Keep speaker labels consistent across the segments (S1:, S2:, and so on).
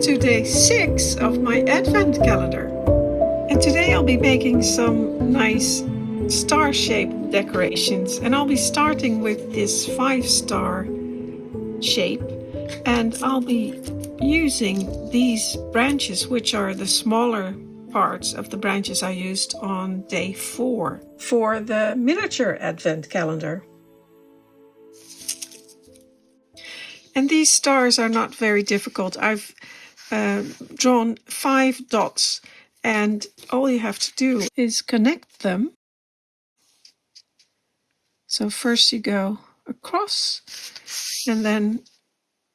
S1: to day 6 of my advent calendar. And today I'll be making some nice star-shaped decorations. And I'll be starting with this 5-star shape. And I'll be using these branches, which are the smaller parts of the branches I used on day 4 for the miniature advent calendar. And these stars are not very difficult. I've drawn 5 dots, and all you have to do is connect them. So first you go across, and then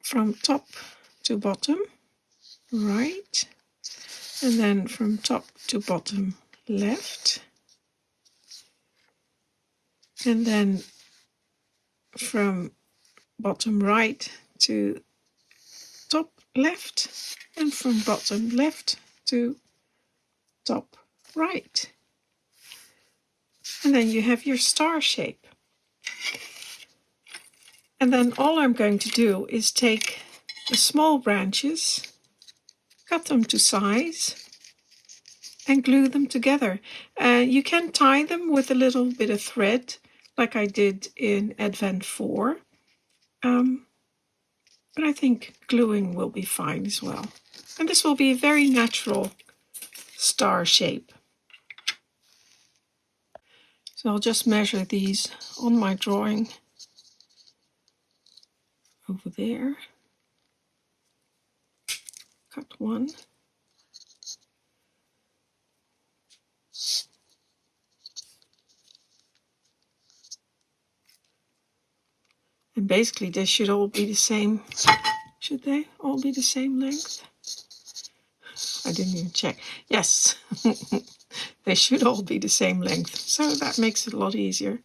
S1: from top to bottom, right, and then from top to bottom, left, and then from bottom right to top left, and from bottom left to top right. And then you have your star shape. And then all I'm going to do is take the small branches, cut them to size, and glue them together. You can tie them with a little bit of thread, like I did in Advent 4. But I think gluing will be fine as well. And this will be a very natural star shape. So I'll just measure these on my drawing over there. Cut one. And basically they should all be the same. Should they all be the same length? I didn't even check. Yes, they should all be the same length. So that makes it a lot easier.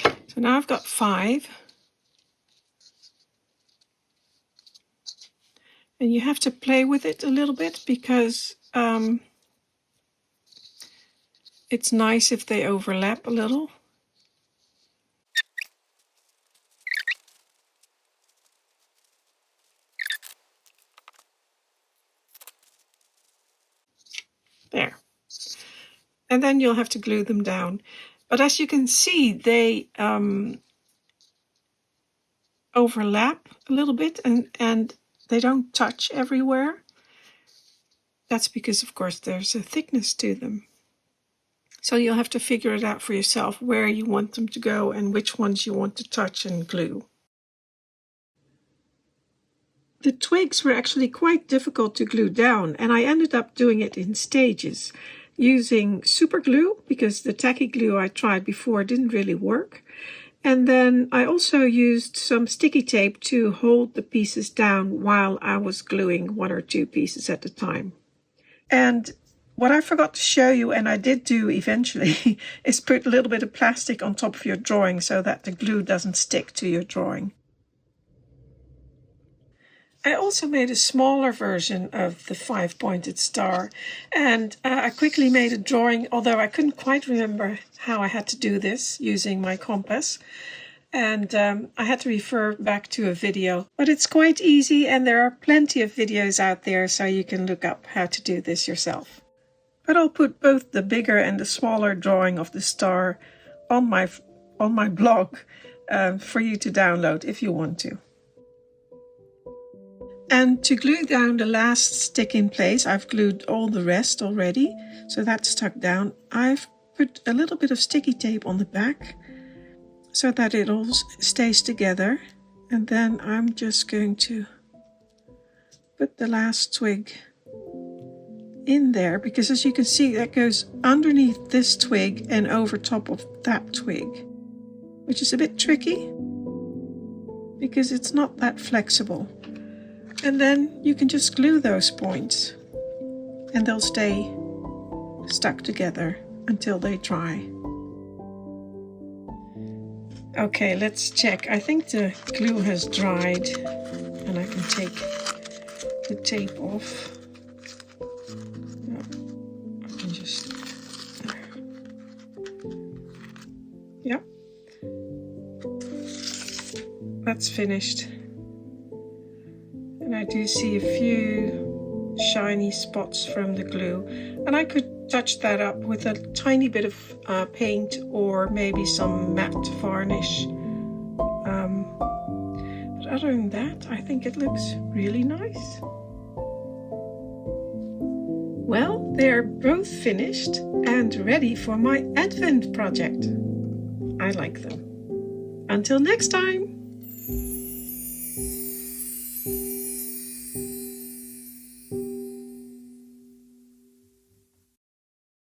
S1: So now I've got 5. And you have to play with it a little bit because it's nice if they overlap a little. There. And then you'll have to glue them down. But as you can see, they overlap a little bit and they don't touch everywhere. That's because, of course, there's a thickness to them. So you'll have to figure it out for yourself where you want them to go and which ones you want to touch and glue. The twigs were actually quite difficult to glue down, and I ended up doing it in stages, using super glue because the tacky glue I tried before didn't really work. And then I also used some sticky tape to hold the pieces down while I was gluing 1 or 2 pieces at a time. And what I forgot to show you, and I did do eventually, is put a little bit of plastic on top of your drawing so that the glue doesn't stick to your drawing. I also made a smaller version of the 5-pointed star, and I quickly made a drawing, although I couldn't quite remember how I had to do this using my compass. And I had to refer back to a video, but it's quite easy and there are plenty of videos out there so you can look up how to do this yourself. But I'll put both the bigger and the smaller drawing of the star on my blog for you to download if you want to. And to glue down the last stick in place, I've glued all the rest already, so that's stuck down. I've put a little bit of sticky tape on the back so that it all stays together. And then I'm just going to put the last twig in there, because as you can see, that goes underneath this twig and over top of that twig, which is a bit tricky because it's not that flexible. And then you can just glue those points and they'll stay stuck together until they dry. Okay, let's check. I think the glue has dried and I can take the tape off. I can just that's finished. And I do see a few shiny spots from the glue, and I could touch that up with a tiny bit of paint or maybe some matte varnish. But other than that, I think it looks really nice. Well, they're both finished and ready for my Advent project. I like them. Until next time!